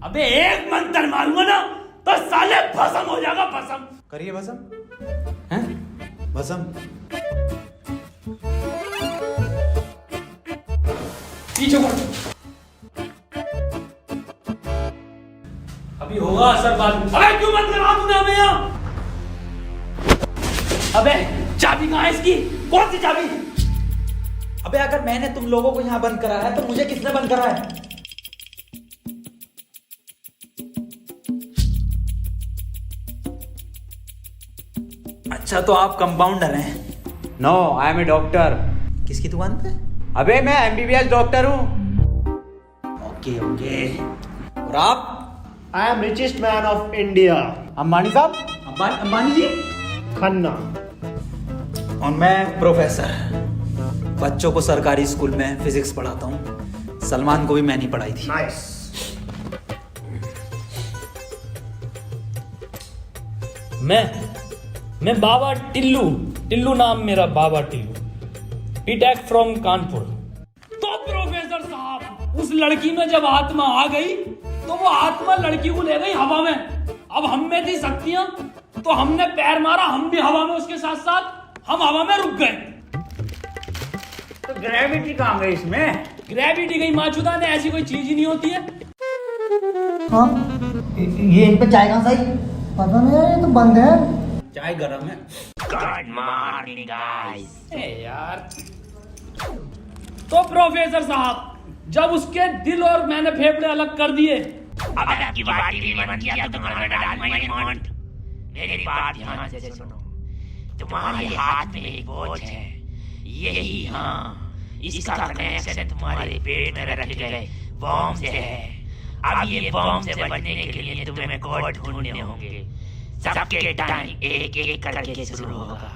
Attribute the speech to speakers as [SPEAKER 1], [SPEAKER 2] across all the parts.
[SPEAKER 1] अबे एक मंत्र मारूंगा ना तो साले भस्म हो जाएगा, भस्म।
[SPEAKER 2] करिए भस्म। हैं भस्म।
[SPEAKER 1] पीछे मुड़। अभी होगा असर बाद में। अबे क्यों बंद करा तूने हमें यहाँ? अबे चाबी कहाँ है इसकी? कौन सी चाबी?
[SPEAKER 2] अबे अगर मैंने तुम लोगों को यहाँ बंद करा है तो मुझे किसने बंद करा है? अच्छा तो आप कंपाउंडर हैं?
[SPEAKER 3] No, I am a doctor.
[SPEAKER 2] किसकी दुकान पे?
[SPEAKER 3] अबे मैं एमबीबीएस डॉक्टर हूँ।
[SPEAKER 2] Okay okay. और आप?
[SPEAKER 4] I am richest man of India,
[SPEAKER 3] Ambani साहब।
[SPEAKER 2] अंबानी जी।
[SPEAKER 4] खन्ना।
[SPEAKER 2] और मैं प्रोफेसर, बच्चों को सरकारी स्कूल में फिजिक्स पढ़ाता हूँ। सलमान को भी मैंने पढ़ाई थी।
[SPEAKER 4] नाइस।
[SPEAKER 1] मैं बाबा टिल्लू, टिल्लू नाम मेरा, बाबा टिल्लू, बीटेक फ्रॉम कानपुर। तो प्रोफेसर साहब, उस लड़की में जब आत्मा आ गई तो वो आत्मा लड़की को ले गई हवा में। अब हम में थी शक्तियां तो हमने पैर मारा, हम भी हवा में उसके साथ साथ, हम हवा में रुक गए।
[SPEAKER 3] तो ग्रेविटी कहाँ गई इसमें?
[SPEAKER 1] ग्रेविटी गई माचुदा ने, ऐसी कोई चीज ही नहीं होती है।
[SPEAKER 5] हाँ, ये इन पे चाय कहाँ से आई? पता नहीं यार, ये तो बंद है।
[SPEAKER 2] चाय गरम है।
[SPEAKER 1] Good morning guys. यार तो प्रोफेसर साहब, जब उसके दिल और मैंने फेफड़े अलग कर दिए,
[SPEAKER 6] अब आपकी बात भी मन किया तो तुम्हारा डालूंगा ये मॉन्ट। मेरी बात ध्यान से सुनो। तुम्हारे हाथ में एक बोझ है, यही, हाँ, इसका कनेक्शन तुम्हारे पेट में रखे गए बॉम्ब से है। अब ये बॉम्ब से बचने के लिए तुम्हें कोड ढूंढने होंगे। सबके टाइम एक एक करके शुरू होगा।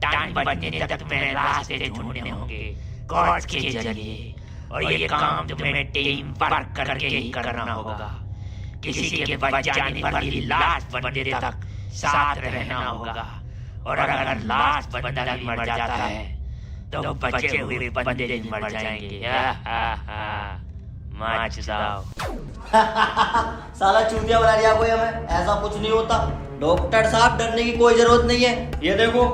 [SPEAKER 6] टाइम बचने तक तुम्हें रास्ते ढूंढने होंगे कोड के जरिए, और ये काम तुम्हें टीम वर्क करके ही करना होगा। किसी के बच जाने पर भी लास्ट बंदे तक साथ रहना होगा, और अगर लास्ट बंदा भी मर जाता है तो बचे हुए बंदे भी मर जाएंगे।
[SPEAKER 5] साला चूतिया बना दिया कोई हमें। ऐसा कुछ नहीं होता डॉक्टर साहब, डरने की कोई जरूरत नहीं है। ये देखो,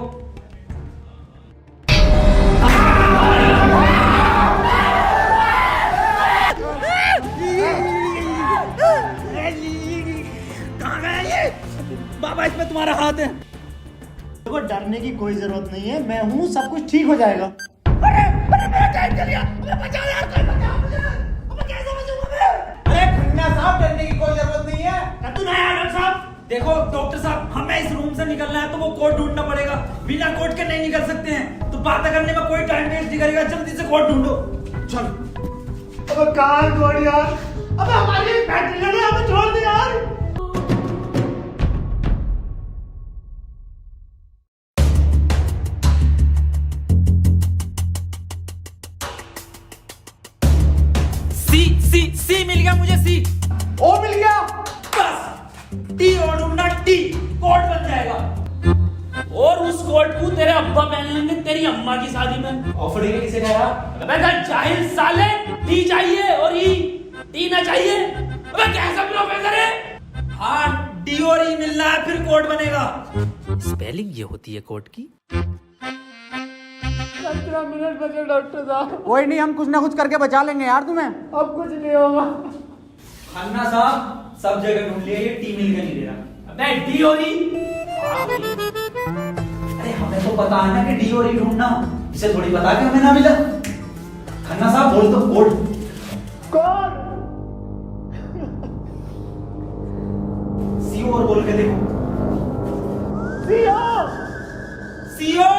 [SPEAKER 1] बाबा इसमें तुम्हारा हाथ है।
[SPEAKER 4] देखो, डरने की कोई जरूरत नहीं है, मैं हूँ, सब कुछ ठीक हो जाएगा।
[SPEAKER 2] साहब डरने की कोई जरूरत नहीं है।
[SPEAKER 1] तू नहीं आया साहब। देखो डॉक्टर साहब, हमें इस रूम से निकलना है तो वो कोड ढूंढना पड़ेगा। बिना कोड के नहीं निकल सकते हैं, तो बात करने में कोई टाइम वेस्ट नहीं करेगा। जल्दी से कोड ढूंढो। चलो।
[SPEAKER 4] अब कहाँ छोड़ यार, अब हमारी फैक्ट्री लगी, हमें छोड़ दे यार।
[SPEAKER 1] सी मिल गया मुझे, सी।
[SPEAKER 4] ओ मिल गया।
[SPEAKER 1] बस टी और ढूंढना, टी कोड बन जाएगा। और उस कोड को तेरे अब्बा पहन लेंगे तेरी अम्मा की शादी में।
[SPEAKER 2] ऑफर ही किसे कह रहा?
[SPEAKER 1] अबे जाहिल साले, टी चाहिए और ई, टी ना चाहिए। अबे कैसा प्रोफेसर है? हाँ, डी और ई मिल रहा है, फिर कोड बनेगा।
[SPEAKER 2] स्पेलिंग ये होती है कोड की।
[SPEAKER 4] 15 मिनट बचे डॉक्टर साहब।
[SPEAKER 3] कोई नहीं, हम कुछ ना कुछ करके बचा लेंगे यार तुम्हें।
[SPEAKER 4] अब कुछ नहीं होगा।
[SPEAKER 2] खन्ना साहब, सब जगह ढूंढ लिया, ये टी मिल के नहीं दे रहा।
[SPEAKER 1] अबे डी और ई।
[SPEAKER 2] अरे हमें तो पता है ना कि डी और ई ढूंढना, इसे थोड़ी पता कि हमें ना मिला। खन्ना साहब बोल दो कोड।
[SPEAKER 4] कौन?
[SPEAKER 2] सीओ और बोल के देखो।
[SPEAKER 4] सीओ।
[SPEAKER 1] सीओ।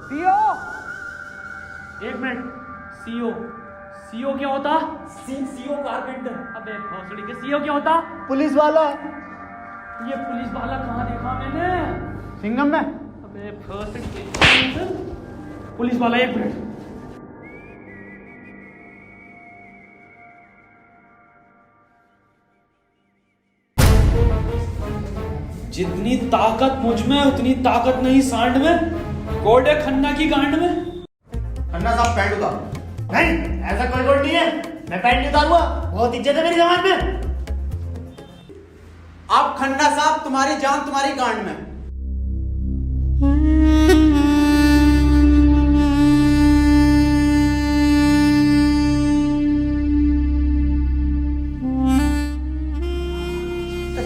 [SPEAKER 3] सीओ।
[SPEAKER 1] एक मिनट, सीओ, सीओ क्या होता? CO carpenter. अबे भोसड़ी के सीओ क्या होता?
[SPEAKER 4] पुलिस वाला।
[SPEAKER 1] ये पुलिस वाला कहाँ देखा मैंने?
[SPEAKER 3] सिंघम में।
[SPEAKER 1] अबे भोसड़ी के पुलिस वाला, एक मिनट। जितनी ताकत मुझ में उतनी ताकत नहीं सांड में। कोड है खन्ना की गांड में।
[SPEAKER 4] खन्ना साहब पैंट उतारो। नहीं, ऐसा कोई कोड नहीं है, मैं पैंट नहीं उतारूंगा। बहुत इज्जत है मेरी जमात में।
[SPEAKER 3] अब खन्ना साहब तुम्हारी जान तुम्हारी गांड में।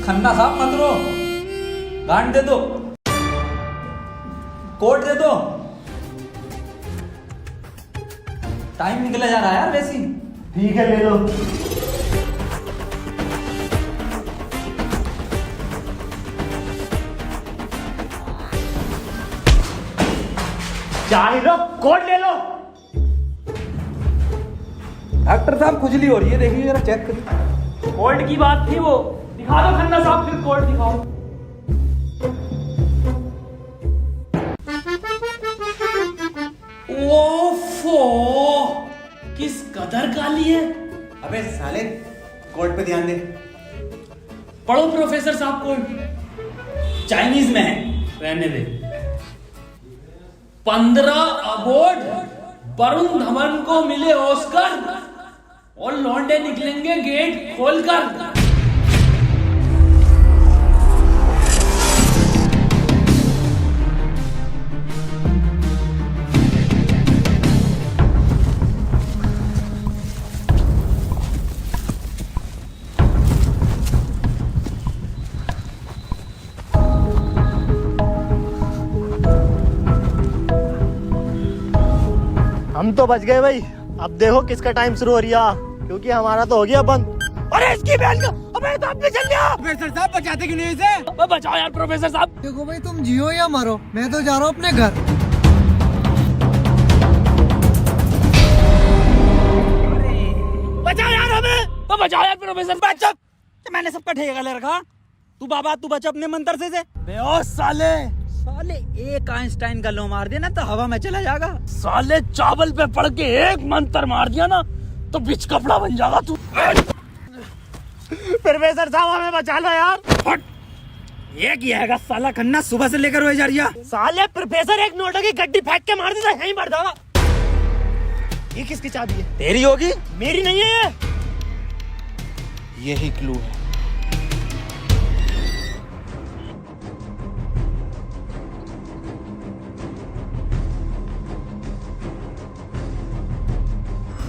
[SPEAKER 2] खन्ना साहब मत रो, गांड दे दो, कोट दे दो। टाइम निकला जा रहा है यार वैसे ही।
[SPEAKER 4] ठीक है, ले लो। चाहे लो, कोट ले लो।
[SPEAKER 2] डॉक्टर साहब खुजली हो रही है, देखिए जरा चेक करिए।
[SPEAKER 1] कोर्ट की बात थी वो, दिखा दो खन्ना साहब, फिर कोर्ट दिखाओ। ओफो, किस कदर काली है।
[SPEAKER 3] अबे साले, कोर्ट पे ध्यान दे।
[SPEAKER 1] पढ़ो प्रोफेसर साहब कोर्ट। चाइनीज में है, रहने दे। 15 अवार्ड वरुण धवन को मिले ऑस्कर, और लौंडे निकलेंगे गेट खोलकर।
[SPEAKER 4] हम तो बच गए भाई। अब देखो किसका टाइम शुरू हो रहा, क्योंकि हमारा तो हो गया बंद। अरे इसकी बहन का, अबे तो अब भी चल गया।
[SPEAKER 3] प्रोफेसर साहब बचाते क्यों नहीं इसे?
[SPEAKER 1] बचाओ यार प्रोफेसर साहब।
[SPEAKER 7] देखो भाई, तुम जियो या मरो, मैं तो जा रहा हूँ अपने घर।
[SPEAKER 1] बचाओ यार हमें, बचाओ यार प्रोफेसर।
[SPEAKER 2] बच्चा, मैंने सबका ठेका ले रखा। तू बाबा तू बच अपने मंत्र से।
[SPEAKER 1] बे साले,
[SPEAKER 2] साले एक आइंस्टाइन का लो मार दिया ना तो हवा में चला जाएगा।
[SPEAKER 1] साले चावल पे पड़ के एक मंत्र मार दिया ना तो बिच कपड़ा बन जाएगा तू।
[SPEAKER 4] प्रोफेसर साहब हमें बचा लो यार।
[SPEAKER 2] हट, ये किया है साला खन्ना सुबह से लेकर हुए जा रही है।
[SPEAKER 4] साले प्रोफेसर एक नोटों की गड्डी फेंक के मार देता, यहीं मर जाएगा। ये किसकी चाबी है?
[SPEAKER 2] तेरी होगी।
[SPEAKER 4] मेरी नहीं है ये।
[SPEAKER 2] यही क्लू है।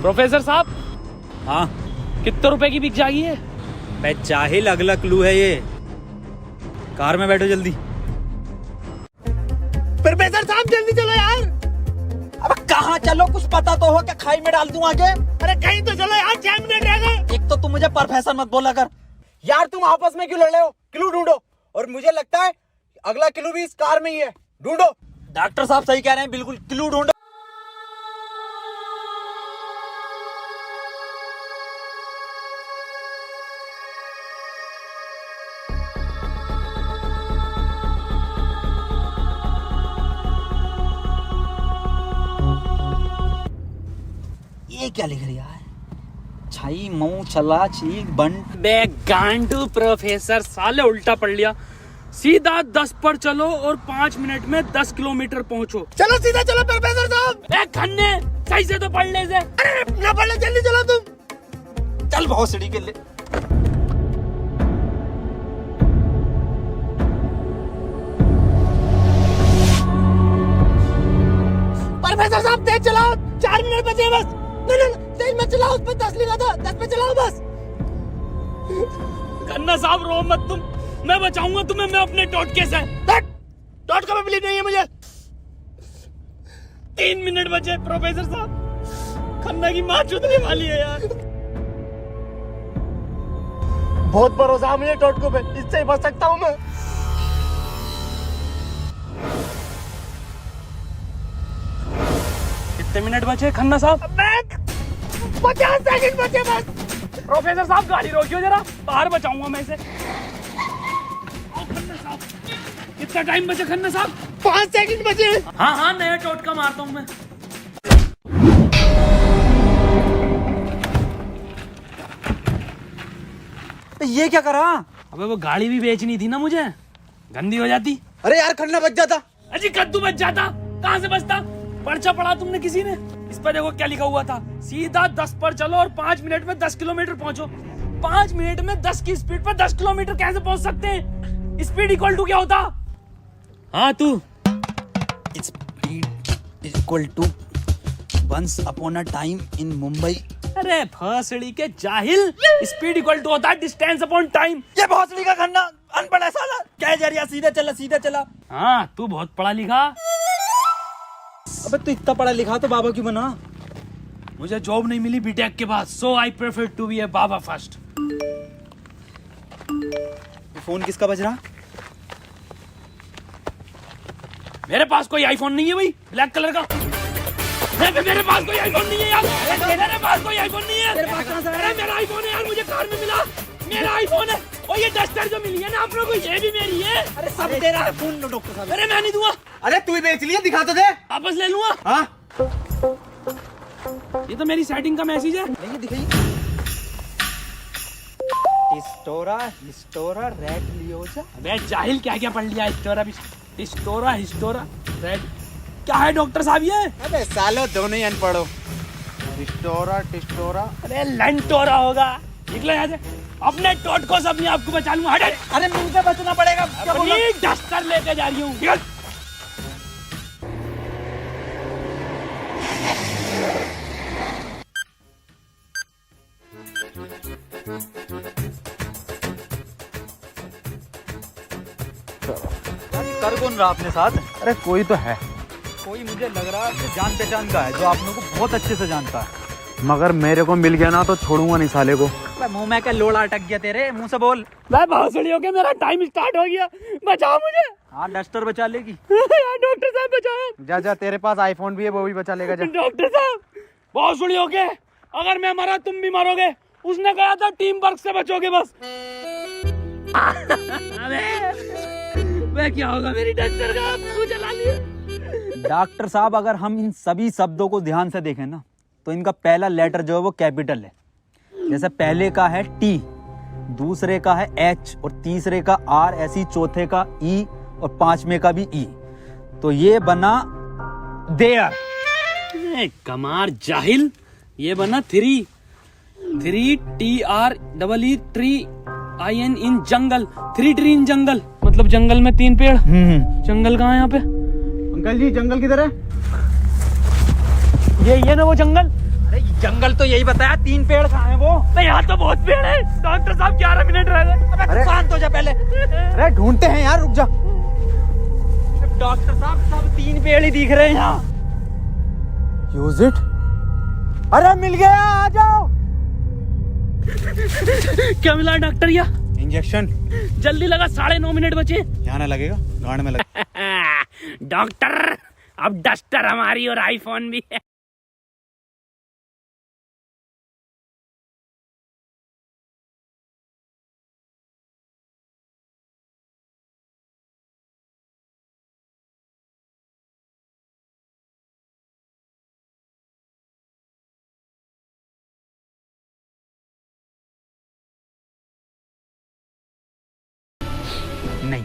[SPEAKER 1] प्रोफेसर साहब,
[SPEAKER 2] हाँ
[SPEAKER 1] कितने रुपए की बिक जाएगी है?
[SPEAKER 2] मैं जाहिल, अगला क्लू है ये। कार में बैठो जल्दी।
[SPEAKER 4] प्रोफेसर साहब जल्दी चलो यार।
[SPEAKER 2] अब कहाँ चलो, कुछ पता तो हो, क्या खाई में डाल दूं आगे?
[SPEAKER 4] अरे कहीं तो चलो यार, 6 मिनट रह गए।
[SPEAKER 2] एक तो तुम मुझे प्रोफेसर मत बोला कर।
[SPEAKER 3] यार तुम आपस में क्यों लड़ रहे हो? क्लू ढूंढो। और मुझे लगता है अगला क्लू भी इस कार में ही है, ढूंढो।
[SPEAKER 2] डॉक्टर साहब सही कह रहे हैं, बिल्कुल क्लू ढूंढो। ये क्या लिख रहा है? छाई मऊ चला चीक बंट।
[SPEAKER 1] बे गांडू प्रोफेसर, साले उल्टा पढ़ लिया। सीधा 10 पर चलो और 5 मिनट में 10 किलोमीटर पहुंचो।
[SPEAKER 4] चलो सीधा चलो प्रोफेसर साहब।
[SPEAKER 1] ए खन्ने, सही से तो पढ़ ले से।
[SPEAKER 4] अरे ना पढ़ ले, जल्दी चलो तुम।
[SPEAKER 2] चल बहुत सीढ़ी के ले।
[SPEAKER 4] प्रोफेसर साहब तेज चलाओ, 4 मिनट बचे बस। नहीं तेज मत चलाओ, उस पर 10 लिखा था, 10 पे चलाओ बस।
[SPEAKER 1] खन्ना साहब रो मत तुम, मैं बचाऊंगा तुम्हें, मैं अपने टोटके से।
[SPEAKER 4] टोटका में बिलीव नहीं है मुझे।
[SPEAKER 1] 3 मिनट बचे प्रोफेसर साहब, खन्ना की माँ चुदने वाली है यार।
[SPEAKER 4] बहुत भरोसा मुझे टोटको पे, इससे ही बच सकता हूँ मैं।
[SPEAKER 1] कितने मिनट बचे खन्ना साहब?
[SPEAKER 4] 50 सेकंड बचे बस।
[SPEAKER 1] प्रोफेसर साहब गाड़ी रोकियो जरा, बाहर बचाऊंगा मैं इसे। खन्ना साहब, कितना टाइम बचा खन्ना साहब?
[SPEAKER 4] 5 सेकंड बचे।
[SPEAKER 1] हाँ हाँ, नया टोटका मारता हूँ मैं।
[SPEAKER 2] ये क्या करा?
[SPEAKER 1] अबे वो गाड़ी भी बेचनी थी ना मुझे, गंदी हो जाती।
[SPEAKER 3] अरे यार खन्ना बच जाता।
[SPEAKER 1] अजी कद्दू बच जाता, कहाँ से बचता? पर्चा पढ़ा तुमने किसी ने? इस पर देखो क्या लिखा हुआ था, सीधा 10 पर चलो और 5 मिनट में 10 किलोमीटर पहुंचो। 5 मिनट में 10 की स्पीड पर 10 किलोमीटर कैसे पहुंच सकते हैं? स्पीड इक्वल टू क्या होता? हाँ तू।
[SPEAKER 2] Speed is equal to once upon a time in Mumbai.
[SPEAKER 1] अरे भोसड़ी के जाहिल, स्पीड इक्वल टू होता है डिस्टेंस अपॉन टाइम।
[SPEAKER 2] ये भोसड़ी का खन्ना अनपढ़ है साला। क्या जा रहा? सीधे चला सीधे चला।
[SPEAKER 1] हाँ तू बहुत पढ़ा लिखा।
[SPEAKER 2] अबे तू इतना पढ़ा लिखा तो बाबा क्यों बना?
[SPEAKER 1] मुझे जॉब नहीं मिली बीटेक के बाद, so I prefer to be a बाबा फर्स्ट।
[SPEAKER 2] फोन किसका बज रहा?
[SPEAKER 1] मेरे पास कोई आईफोन नहीं है भाई, ब्लैक कलर का। मेरे पास कोई आईफोन नहीं है यार, मेरे पास कोई आईफोन नहीं है। अरे मेरा आईफोन है यार, मुझे कार में मिला, मेरा आईफोन है। और ये डस्टर जो मिली है ना आप लोगों को, ये भी मेरी है।
[SPEAKER 2] अरे सब तेरा है फोन। डॉक्टर साहब,
[SPEAKER 1] अरे मैं नहीं दूंगा,
[SPEAKER 3] अरे तू ही बेच लिया, दिखा तो दे।
[SPEAKER 1] वापस ले लूंगा।
[SPEAKER 3] हाँ
[SPEAKER 1] ये तो मेरी सेटिंग का मैसेज है।
[SPEAKER 2] नहीं दिखाई। हिस्टोरा रेड लियोजा।
[SPEAKER 1] अबे जाहिल, क्या क्या पढ़ लिया? हिस्टोरा रेड क्या है डॉक्टर साहब ये?
[SPEAKER 3] अबे सालो दोनों ही अनपढ़ हो। टिस्टोरा।
[SPEAKER 1] अरे लंटोरा होगा। निकलो यहाँ से, अपने टोटको से अपने आप को बचा लूंगा। हट।
[SPEAKER 2] अरे मुझे बचना पड़ेगा। क्या बोल रहा?
[SPEAKER 1] अपनी डस्टर लेके जा रही हूँ। निकल।
[SPEAKER 2] कर कौन रहा अपने साथ?
[SPEAKER 3] अरे कोई तो है,
[SPEAKER 2] कोई मुझे लग रहा है कि जान पहचान का है, जो आप लोगों को बहुत अच्छे से जानता है।
[SPEAKER 3] मगर मेरे को मिल गया ना तो छोड़ूंगा नहीं साले को।
[SPEAKER 2] मुंह में क्या लोड़ा अटक गया तेरे मुंह से? बोल।
[SPEAKER 1] मैं भोसड़ी हो गया, मेरा टाइम स्टार्ट हो गया, बचाओ मुझे।
[SPEAKER 2] हाँ डस्टर बचा लेगी।
[SPEAKER 1] यार डॉक्टर साहब बचाओ।
[SPEAKER 3] जा जा, तेरे पास आईफोन भी है, वो भी बचा लेगा। जा।
[SPEAKER 1] डॉक्टर साहब भोसड़ी हो गए, अगर मैं मरा तुम भी मरोगे। उसने कहा था टीम वर्क से बचोगे बस। मैं क्या होगा मेरी डस्टर का? आपको जला लिया।
[SPEAKER 2] डॉक्टर साहब, अगर हम इन सभी शब्दों को ध्यान से देखें ना, तो इनका पहला लेटर जो है वो कैपिटल है। जैसे पहले का है टी, दूसरे का है एच और तीसरे का आर, ऐसी चौथे का ई और पांचवें का भी ई। तो ये बना देयर।
[SPEAKER 1] कमार जाहिल, ये बना three TREE tree IN in jungle. 3 tree in jungle, मतलब जंगल में 3 पेड़। जंगल कहाँ है यहाँ पे?
[SPEAKER 3] अंकल जी जंगल किधर है?
[SPEAKER 1] ये ना वो जंगल।
[SPEAKER 2] अरे जंगल तो यही बताया, 3 पेड़ कहाँ हैं वो?
[SPEAKER 1] नहीं यहाँ तो बहुत पेड़ है। डॉक्टर साहब 11 मिनट रह गए।
[SPEAKER 2] अरे शांत हो जा पहले।
[SPEAKER 3] अरे ढूंढते हैं यार, रुक जा।
[SPEAKER 2] डॉक्टर साहब सब 3 पेड़ ही दिख रहे हैं यहाँ।
[SPEAKER 3] Use it. अरे मिल गया, आ जाओ।
[SPEAKER 1] क्या मिला डॉक्टर? या
[SPEAKER 3] इंजेक्शन।
[SPEAKER 1] जल्दी लगा, 9:30 मिनट बचे।
[SPEAKER 3] यहाँ ना लगेगा, गांड में लगे।
[SPEAKER 1] डॉक्टर अब डस्टर हमारी और आईफोन भी है।
[SPEAKER 2] नहीं,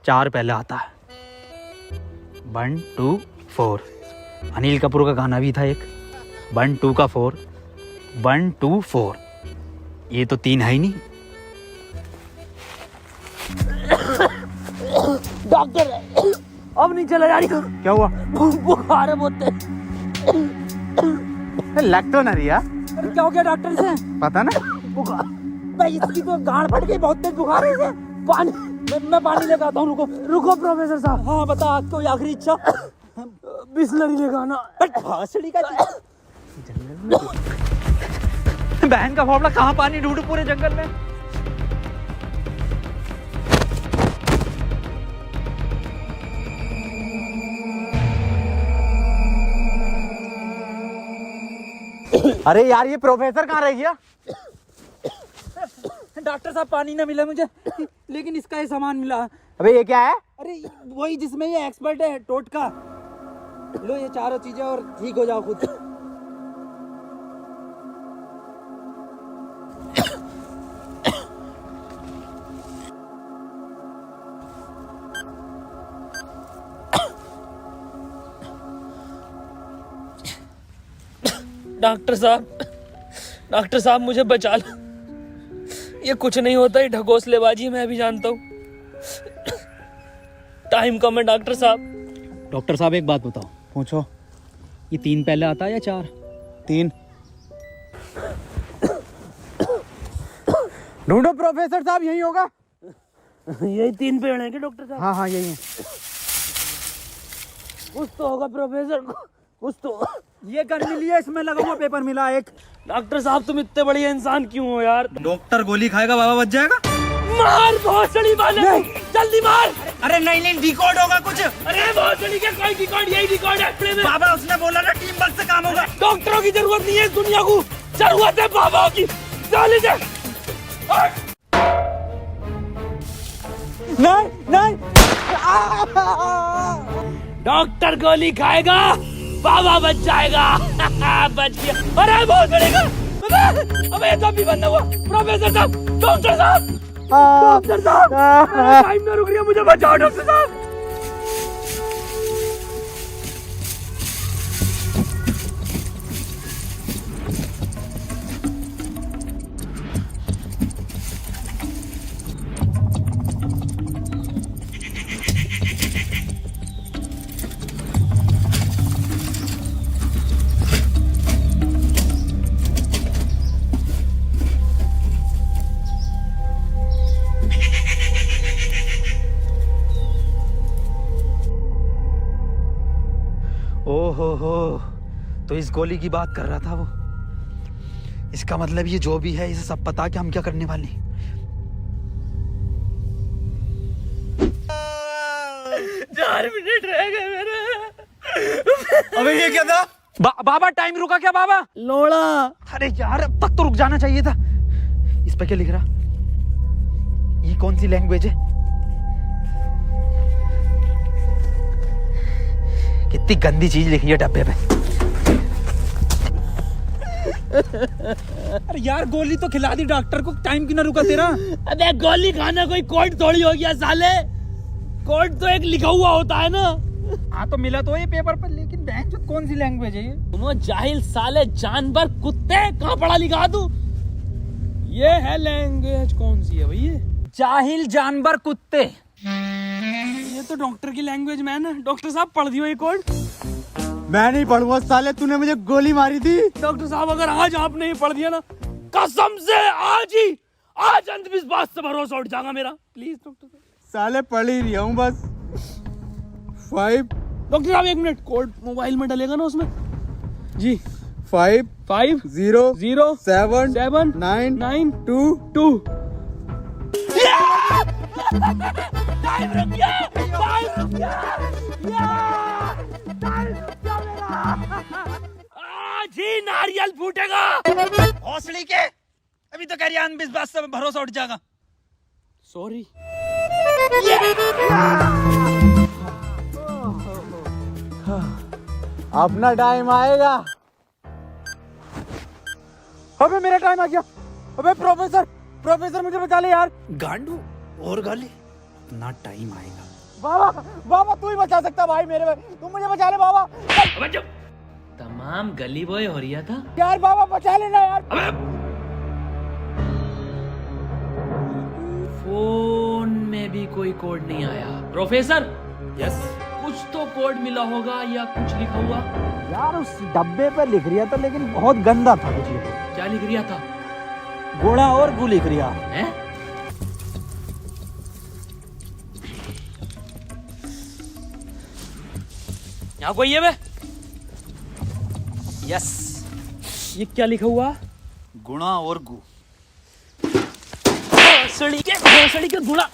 [SPEAKER 2] 4 पहले आता है। 1 2 4। अनिल कपूर का गाना भी था एक, 1 2 का 4, 1 2 4। ये तो 3 है ही नहीं।
[SPEAKER 1] डॉक्टर अब नहीं चला जा रही।
[SPEAKER 3] क्या हुआ?
[SPEAKER 1] बुखार है बहुत।
[SPEAKER 3] लग तो नहीं यार।
[SPEAKER 1] क्या हो गया डॉक्टर से?
[SPEAKER 3] पता ना।
[SPEAKER 1] बुखार भाई, इसकी तो गांड फट गई, बहुत तेज बुखार है इसे। पानी, मैं पानी लेकर आता हूँ। रुको प्रोफेसर साहब।
[SPEAKER 2] हाँ बता, कोई आखिरी इच्छा?
[SPEAKER 1] बिस्लरी लेकर आना।
[SPEAKER 2] भाषड़ी का बहन का फावड़ा, कहाँ पानी ढूंढूं पूरे जंगल में?
[SPEAKER 3] अरे यार ये प्रोफेसर कहाँ रह गया?
[SPEAKER 2] डॉक्टर साहब पानी ना मिला मुझे, लेकिन इसका ये सामान मिला।
[SPEAKER 3] अबे ये क्या है?
[SPEAKER 2] अरे वही जिसमें ये एक्सपर्ट है, टोटका। लो ये 4 चीजें और ठीक हो जाओ खुद।
[SPEAKER 1] डॉक्टर साहब मुझे बचा लो। ये कुछ नहीं होता, ये ढकोसलेबाजी मैं भी जानता हूँ। टाइम कम है डॉक्टर साहब।
[SPEAKER 2] डॉक्टर साहब एक बात बताओ। पूछो। ये 3 पहले आता है या 4?
[SPEAKER 3] 3। ढूंढो प्रोफेसर साहब, यही होगा।
[SPEAKER 1] यही 3 पेड़ हैं क्या डॉक्टर साहब?
[SPEAKER 3] हाँ हाँ यही है।
[SPEAKER 1] कुछ तो होगा प्रोफेसर, कुछ तो।
[SPEAKER 2] ये गन मिली है, इसमें लगा हुआ पेपर मिला एक।
[SPEAKER 1] डॉक्टर साहब तुम इतने बढ़िया इंसान क्यों हो यार?
[SPEAKER 2] डॉक्टर गोली खाएगा, बाबा बच जाएगा।
[SPEAKER 1] मार भोसड़ी वाले, जल्दी मार।
[SPEAKER 2] अरे नहीं डिकोड होगा कुछ।
[SPEAKER 1] अरे भोसड़ी के कोई रिकॉर्ड, यही रिकॉर्ड है अपने में।
[SPEAKER 2] बाबा उसने बोला ना टीम वर्क से काम होगा।
[SPEAKER 1] डॉक्टरों की जरूरत नहीं है इस दुनिया को, जरूरत है बाबा की। चल इधर।
[SPEAKER 3] नहीं
[SPEAKER 1] डॉक्टर गोली खाएगा, बाबा बच जाएगा। बच गया। अरे बहुत बड़ेगा। अबे ये तो भी बंद हुआ। प्रोफेसर साहब, डॉक्टर साहब, डॉक्टर साहब, टाइम ना रुक रही है, मुझे बचाओ डॉक्टर साहब।
[SPEAKER 2] ओहो, तो इस गोली की बात कर रहा था वो। इसका मतलब ये जो भी है इसे सब पता कि हम क्या करने वाले हैं।
[SPEAKER 1] 4 मिनट रह गए मेरे।
[SPEAKER 3] अबे ये क्या था?
[SPEAKER 2] बाबा टाइम रुका क्या बाबा?
[SPEAKER 1] लोड़ा।
[SPEAKER 2] अरे यार अब तक तो रुक जाना चाहिए था। इस पे क्या लिख रहा? ये कौन सी लैंग्वेज है? कितनी गंदी चीज लिखी है डब्बे पे। अरे यार गोली तो खिला दी डॉक्टर को, टाइम क्यों ना रुका तेरा?
[SPEAKER 1] अबे गोली खाना कोई कोड थोड़ी हो गया साले। कोड तो एक लिखा हुआ होता है ना।
[SPEAKER 2] हाँ तो मिला तो ये पेपर पर, लेकिन बहन कौन सी लैंग्वेज है ये?
[SPEAKER 1] तुम जाहिल साले, जानवर, कुत्ते, कहाँ पढ़ा लिखा तू? ये है लैंग्वेज, कौन सी है भाई ये?
[SPEAKER 2] जाहिल जानवर कुत्ते।
[SPEAKER 1] ये तो डॉक्टर की लैंग्वेज में है ना। डॉक्टर साहब पढ़ दियो ये कोड।
[SPEAKER 3] मैं नहीं पढ़ूंगा साले, तूने मुझे गोली मारी थी।
[SPEAKER 1] डॉक्टर साहब अगर आज आपने ये पढ़ दिया ना, कसम से आज अंधविश्वास से भरोसा उठ जाएगा मेरा। प्लीज डॉक्टर साहब।
[SPEAKER 3] साले पढ़ ही रहा हूँ बस। 5
[SPEAKER 1] डॉक्टर साहब 1 मिनट, कोड मोबाइल में डलेगा ना उसमें जी।
[SPEAKER 3] 5
[SPEAKER 1] 5
[SPEAKER 3] 0
[SPEAKER 1] 0
[SPEAKER 3] 7
[SPEAKER 1] 7
[SPEAKER 3] 9
[SPEAKER 1] 9
[SPEAKER 3] 2
[SPEAKER 1] 2। टाइम रुक गया, टाइम रुक गया, टाइम रुक गया मेरा। आज ही नारियल फूटेगा।
[SPEAKER 2] हौसली के अभी तो कह रही अंधविश्वास से भरोसा उठ जाएगा।
[SPEAKER 1] सॉरी।
[SPEAKER 3] अपना टाइम आएगा। अबे मेरा टाइम आ गया। अबे प्रोफेसर मुझे बचा ले यार।
[SPEAKER 2] गांडू और गाली, अपना टाइम आएगा।
[SPEAKER 3] बाबा तू ही बचा सकता भाई मेरे, तू मुझे बचा ले बाबा।
[SPEAKER 1] अबे चुप। तमाम गली बॉय हो रहा था
[SPEAKER 3] यार बाबा बचा लेना यार।
[SPEAKER 1] फोन में भी कोई कोड नहीं आया। प्रोफेसर, यस, कुछ तो कोड मिला होगा या कुछ लिखा हुआ।
[SPEAKER 2] यार उस डब्बे पे लिख रिया था, लेकिन बहुत गंदा था कुछ लिखा।
[SPEAKER 1] क्या लिख रिया था?
[SPEAKER 2] गोड़ा और गु लिख रिया
[SPEAKER 1] है। यहाँ कोई है बे?
[SPEAKER 2] यस,
[SPEAKER 1] ये क्या लिखा हुआ?
[SPEAKER 2] गुणा और गु।
[SPEAKER 1] भोसड़ी के गुणा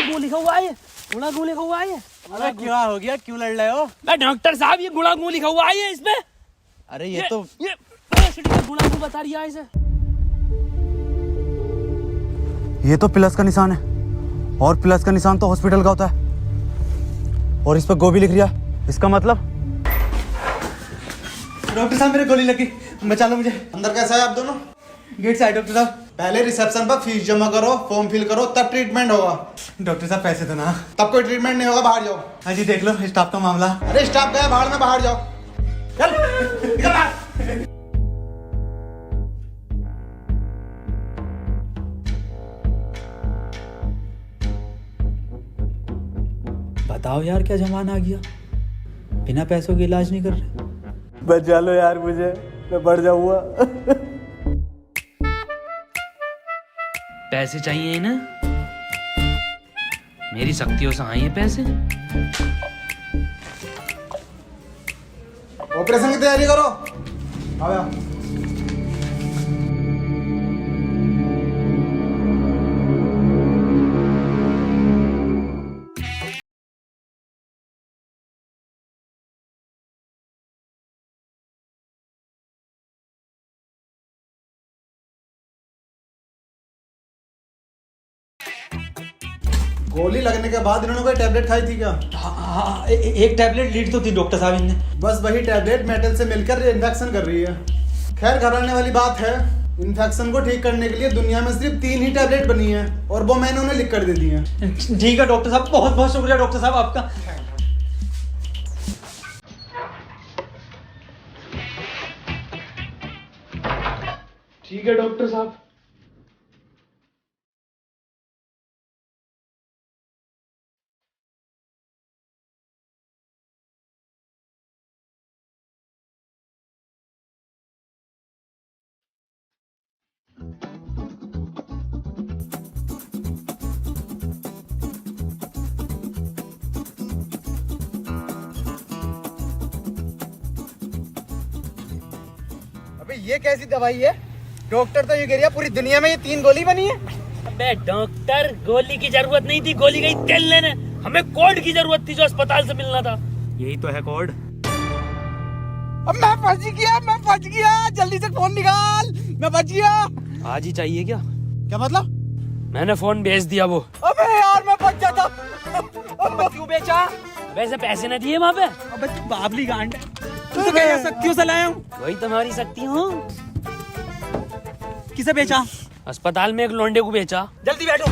[SPEAKER 1] गु लिखा हुआ है। गुणा गु लिखा हुआ है।
[SPEAKER 3] अरे क्या हो गया, क्यों लड़ रहे हो?
[SPEAKER 1] मैं डॉक्टर साहब, ये गुणा गु लिखा हुआ है इसमें।
[SPEAKER 3] अरे ये तो
[SPEAKER 1] भोसड़ी का गुणा गु बता रही है इसे।
[SPEAKER 3] ये तो प्लस का निशान है, और प्लस का निशान तो हॉस्पिटल का होता है, और इस पर गोभी लिख रिया। इसका मतलब डॉक्टर साहब मेरे गोली लगी, बचा लो मुझे।
[SPEAKER 8] अंदर कैसा है आप दोनों?
[SPEAKER 3] गेट से आए डॉक्टर साहब।
[SPEAKER 8] पहले रिसेप्शन पर फीस जमा करो, फॉर्म फिल करो, तब ट्रीटमेंट होगा।
[SPEAKER 3] डॉक्टर साहब पैसे तो ना।
[SPEAKER 8] तब कोई ट्रीटमेंट नहीं होगा, बाहर जाओ।
[SPEAKER 3] हाँ जी देख लो स्टाफ का मामला।
[SPEAKER 8] अरे स्टाफ गया बाहर में, बाहर जाओ। चल निकल बाहर।
[SPEAKER 2] बताओ यार क्या जमाना आ गया, बिना पैसों के इलाज नहीं कर रहे।
[SPEAKER 4] बचा लो यार मुझे, मैं बढ़ जाऊंगा।
[SPEAKER 1] पैसे चाहिए ना, मेरी शक्तियों से आए पैसे।
[SPEAKER 8] ऑपरेशन की तैयारी करो। आओ यार। गोली लगने के बाद इन्होंने कोई टैबलेट खाई थी क्या?
[SPEAKER 2] हाँ, एक टैबलेट लीड तो थी डॉक्टर साहब इनने।
[SPEAKER 8] बस वही टैबलेट मेटल से मिलकर इन्फेक्शन कर रही है। खैर घबराने वाली बात है, इन्फेक्शन को ठीक करने के लिए दुनिया में सिर्फ 3 ही टैबलेट बनी है और वो मैंने उन्हें लिख कर दे दी है।
[SPEAKER 2] ठीक है डॉक्टर साहब, बहुत बहुत शुक्रिया डॉक्टर साहब आपका।
[SPEAKER 1] ठीक है डॉक्टर साहब।
[SPEAKER 3] अबे ये कैसी दवाई है? डॉक्टर तो ये कह रहा पूरी दुनिया में ये 3 गोली बनी है।
[SPEAKER 1] अबे डॉक्टर, गोली की जरूरत नहीं थी, गोली गई तेल लेने। हमें कोड की जरूरत थी जो अस्पताल से मिलना था।
[SPEAKER 2] यही तो है कोड।
[SPEAKER 3] अब मैं फंस गया, जल्दी से फोन निकाल, मैं बच गया।
[SPEAKER 1] आज ही चाहिए क्या?
[SPEAKER 3] क्या मतलब?
[SPEAKER 1] मैंने फोन भेज दिया वो।
[SPEAKER 3] अबे यार मैं बच जाता।
[SPEAKER 1] क्यों बेचा? वैसे पैसे न दिए वहाँ पे।
[SPEAKER 2] अबे बाबली गांड, तू तो क्या शक्तियों से लाया हूँ।
[SPEAKER 1] वही तुम्हारी शक्ति हूँ।
[SPEAKER 2] किसे बेचा?
[SPEAKER 1] अस्पताल में एक लोंडे को बेचा।
[SPEAKER 2] जल्दी बैठो।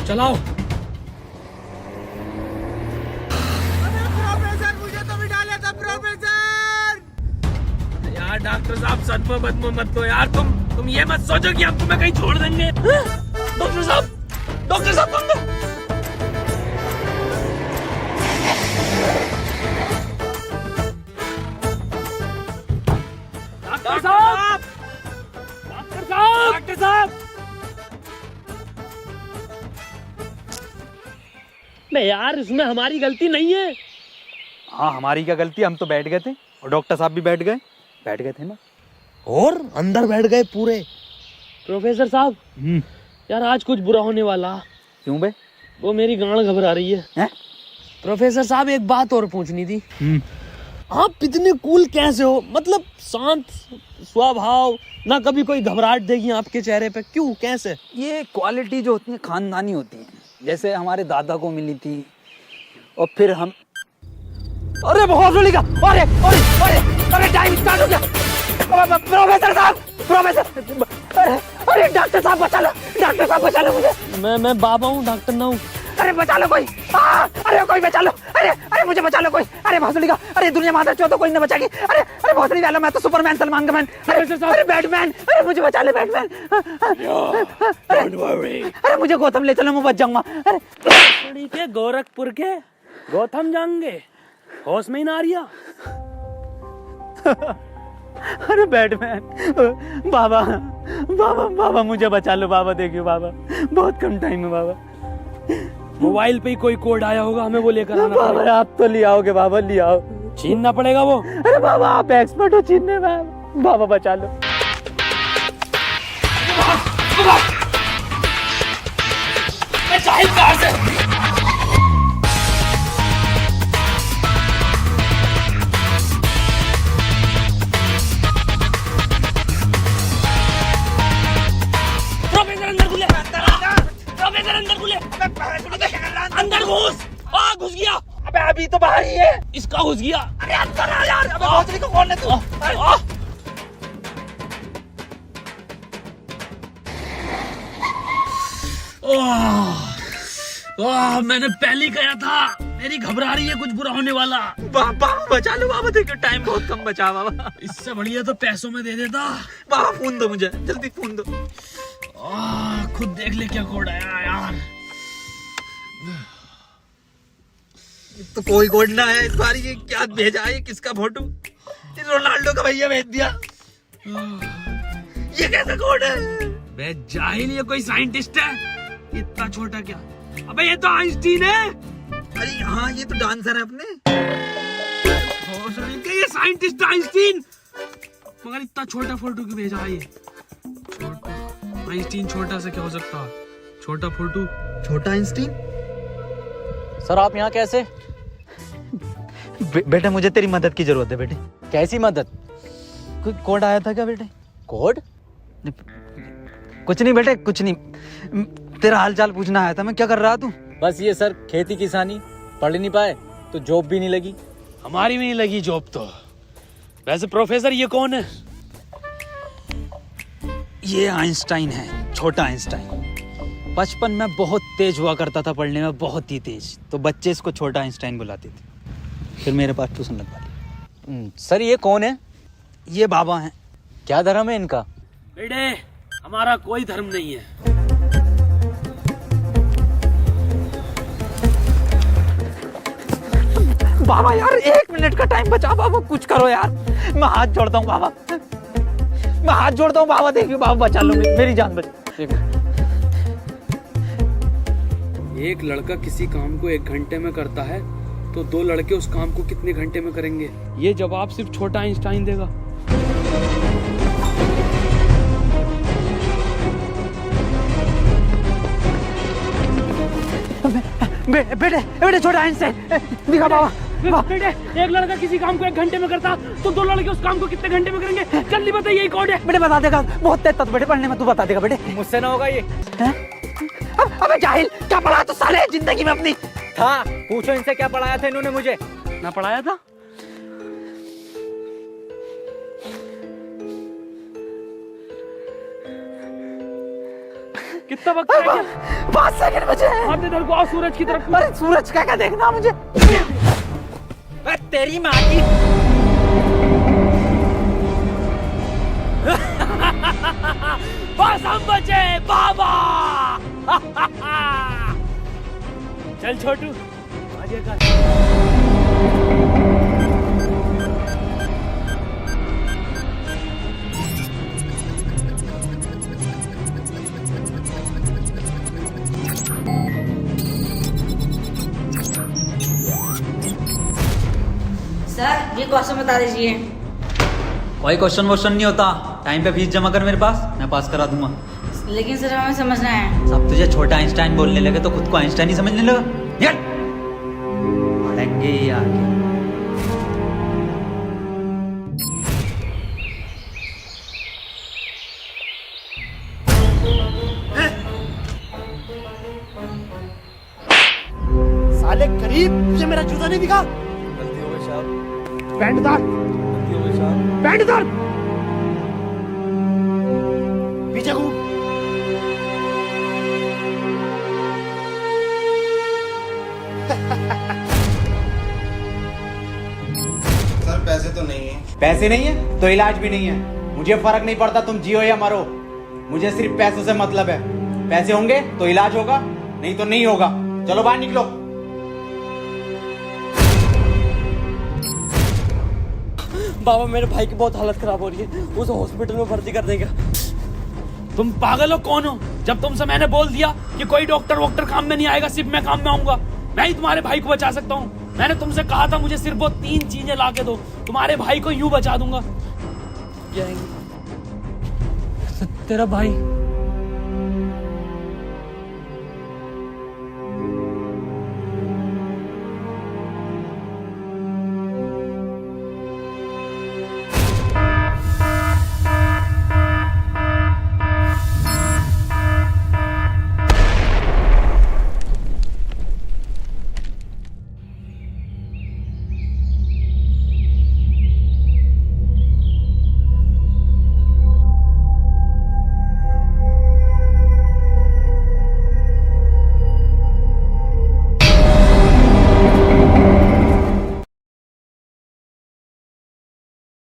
[SPEAKER 1] चलाओ।
[SPEAKER 3] प्रोफेसर मुझे तो भी डाला था प्रोफेसर।
[SPEAKER 1] यार डॉक्टर साहब सदमा बदमा मत लो यार, तुम ये मत सोचो कि अब तुम्हें कहीं छोड़ देंगे। डॉक्टर साहब तुम डॉक्टर साहब नहीं यार, इसमें हमारी गलती नहीं है।
[SPEAKER 2] हाँ हमारी क्या गलती, हम तो बैठ गए थे और डॉक्टर साहब भी बैठ गए थे ना।
[SPEAKER 4] और अंदर बैठ गए पूरे।
[SPEAKER 1] प्रोफेसर साहब यार आज कुछ बुरा होने वाला।
[SPEAKER 2] क्यों बे?
[SPEAKER 1] वो मेरी गांड घबरा रही है।
[SPEAKER 2] हैं?
[SPEAKER 1] प्रोफेसर साहब एक बात और पूछनी थी। आप इतने कूल कैसे हो? मतलब शांत स्वभाव, ना कभी कोई घबराहट देगी आपके चेहरे पे, क्यों कैसे?
[SPEAKER 2] ये क्वालिटी जो होती है खानदानी होती है, जैसे हमारे दादा को मिली थी और फिर हम। अरे बहुत जोली का, अरे अरे अरे अरे टाइम स्टार्ट हो गया। प्रोफेसर साहब, अरे डॉक्टर साहब बचा लो मुझे।
[SPEAKER 1] मैं बाबा हूँ, डॉक्टर ना हूँ।
[SPEAKER 2] अरे बचा लो कोई, अरे कोई बचा लो, अरे मुझे बचा लो कोई। अरे भोसड़ी का, अरे दुनिया माता चो तो कोई न बचाएगी। अरे भोसड़ी वाला, मैं तो सुपरमैन, सलमान का मैन। अरे बैटमैन, अरे मुझे बचा ले बैटमैन। अरे मुझे गौतम ले चलो, मैं बच जाऊंगा।
[SPEAKER 1] के गोरखपुर के गौतम जाएंगे, होश में ही ना रिया।
[SPEAKER 2] अरे बैटमैन, बाबा मुझे बचा लो बाबा, देखियो बाबा बहुत कम टाइम है बाबा।
[SPEAKER 1] मोबाइल पे ही कोई कोड आया होगा, हमें वो लेकर आना
[SPEAKER 2] बाबा
[SPEAKER 1] पड़ेगा।
[SPEAKER 2] आप तो ले आओगे बाबा, ले आओ।
[SPEAKER 1] छीनना पड़ेगा वो।
[SPEAKER 2] अरे बाबा आप एक्सपर्ट हो छीनने में, बाबा बचा लो।
[SPEAKER 1] अंदर घुस। घुस गया।
[SPEAKER 2] अबे अभी तो बाहर ही है।
[SPEAKER 1] इसका घुस गया।
[SPEAKER 2] अरे अंदर आ यार। अबे भोसड़ी को कौन है तू?
[SPEAKER 1] मैंने पहले ही कहा था, मेरी घबरा रही है, कुछ बुरा होने वाला।
[SPEAKER 2] बाबा बचा लो बाबा, देखो टाइम बहुत कम बचा बाबा।
[SPEAKER 1] इससे बढ़िया तो पैसों में दे देता।
[SPEAKER 2] बाबा फोन दो मुझे, जल्दी फोन दो।
[SPEAKER 1] खुद देख ले क्या कोड आया यार।
[SPEAKER 2] तो कोई कोड ना है इस बार। ये क्या भेजा है? किसका फोटो? रोनाल्डो का भैया भेज दिया। ये कैसा कोड है?
[SPEAKER 1] बे जाहिल, ये कोई साइंटिस्ट है? इतना छोटा क्या? अबे ये तो आइंस्टीन है।
[SPEAKER 2] अरे हाँ, ये तो डांसर है अपने।
[SPEAKER 1] ये साइंटिस्ट आइंस्टीन, मगर इतना छोटा फोटो क्यों भेजा है? ये छोटा आइंस्टीन, छोटा से क्या हो सकता है? छोटा फोटो,
[SPEAKER 2] छोटा आइंस्टीन।
[SPEAKER 9] सर आप यहाँ कैसे?
[SPEAKER 2] बेटे मुझे तेरी मदद की जरूरत है बेटे।
[SPEAKER 9] कैसी मदद?
[SPEAKER 2] कोई कोड आया था क्या बेटे?
[SPEAKER 9] कोड?
[SPEAKER 2] कुछ नहीं बेटे, कुछ नहीं। तेरा हाल चाल पूछना आया था मैं। क्या कर रहा तू?
[SPEAKER 9] बस ये सर, खेती किसानी। पढ़ नहीं पाए तो जॉब भी नहीं लगी।
[SPEAKER 1] हमारी भी नहीं लगी जॉब तो। वैसे प्रोफेसर ये कौन है?
[SPEAKER 2] ये आइंस्टाइन है, छोटा आइंस्टाइन। बचपन में बहुत तेज हुआ करता था पढ़ने में, बहुत ही तेज। तो बच्चे इसको छोटा आइंस्टाइन बुलाते थे। फिर मेरे पास ट्यूशन लगवा ली।
[SPEAKER 9] सर ये कौन है?
[SPEAKER 2] ये बाबा हैं।
[SPEAKER 9] क्या धर्म है इनका?
[SPEAKER 1] बेटे हमारा कोई धर्म नहीं है।
[SPEAKER 2] बाबा यार 1 मिनट का टाइम बचा बाबा, कुछ करो यार। मैं हाथ जोड़ता हूँ बाबा, मैं हाथ जोड़ता हूँ बाबा। देखिए बाबा, बचा लो मेरी जान बचा।
[SPEAKER 1] एक लड़का किसी काम को 1 घंटे में करता है तो 2 लड़के उस काम को कितने घंटे में करेंगे? ये जवाब सिर्फ छोटा आइंस्टाइन देगा।
[SPEAKER 2] बेटे छोटा आइंस्टाइन दिखा बाबा।
[SPEAKER 1] बेटे एक लड़का किसी काम को 1 घंटे में करता तो 2 लड़के उस काम को कितने घंटे में करेंगे? जल्दी बताइए, यही कोड है।
[SPEAKER 2] बेटे बता देगा, बहुत तेज था बेटे पढ़ने में। तू बता देगा बेटे।
[SPEAKER 9] मुझसे ना होगा ये।
[SPEAKER 2] अबे जाहिल, क्या पढ़ा तो साले जिंदगी में अपनी?
[SPEAKER 9] था, पूछो इनसे क्या पढ़ाया था इन्होंने मुझे।
[SPEAKER 1] ना पढ़ाया था? कितना वक्त है?
[SPEAKER 2] 5 सेकंड बचे हैं।
[SPEAKER 1] हाथ इधर को, सूरज की तरफ।
[SPEAKER 2] अरे सूरज क्या देखना मुझे? तेरी माँ की।
[SPEAKER 1] बस हम बचे बाबा। चल छोटू आगे कर।
[SPEAKER 10] सर ये क्वेश्चन बता दीजिए।
[SPEAKER 2] कोई क्वेश्चन वोश्चन नहीं होता। टाइम पे फीस जमा कर मेरे पास, मैं पास करा दूंगा।
[SPEAKER 10] लेकिन सर हमें समझना है।
[SPEAKER 2] सब तुझे छोटा आइंस्टाइन बोलने लगे तो खुद को आइंस्टाइन ही समझने लगा। यार पढ़ेंगे ही आगे।
[SPEAKER 4] साले गरीब, ये मेरा जूता नहीं दिखा?
[SPEAKER 9] गलती हो गई साहब।
[SPEAKER 4] पैंट उतार,
[SPEAKER 9] गलती हो गई साहब।
[SPEAKER 4] पैंट उतार, पीछे घूम।
[SPEAKER 8] सर पैसे तो नहीं है।
[SPEAKER 3] पैसे नहीं है तो इलाज भी नहीं है। मुझे फर्क नहीं पड़ता तुम जियो या मरो, मुझे सिर्फ पैसों से मतलब है। पैसे होंगे तो इलाज होगा, नहीं तो नहीं होगा। चलो बाहर निकलो।
[SPEAKER 9] बाबा मेरे भाई की बहुत हालत खराब हो रही है, उसे हॉस्पिटल में भर्ती कर देगा।
[SPEAKER 1] तुम पागल हो? कौन हो? जब तुमसे मैंने बोल दिया कि कोई डॉक्टर वॉक्टर काम में नहीं आएगा, सिर्फ मैं काम में आऊंगा। मैं ही तुम्हारे भाई को बचा सकता हूँ। मैंने तुमसे कहा था मुझे सिर्फ वो 3 चीजें ला के दो, तुम्हारे भाई को यूं बचा दूंगा।
[SPEAKER 9] तेरा भाई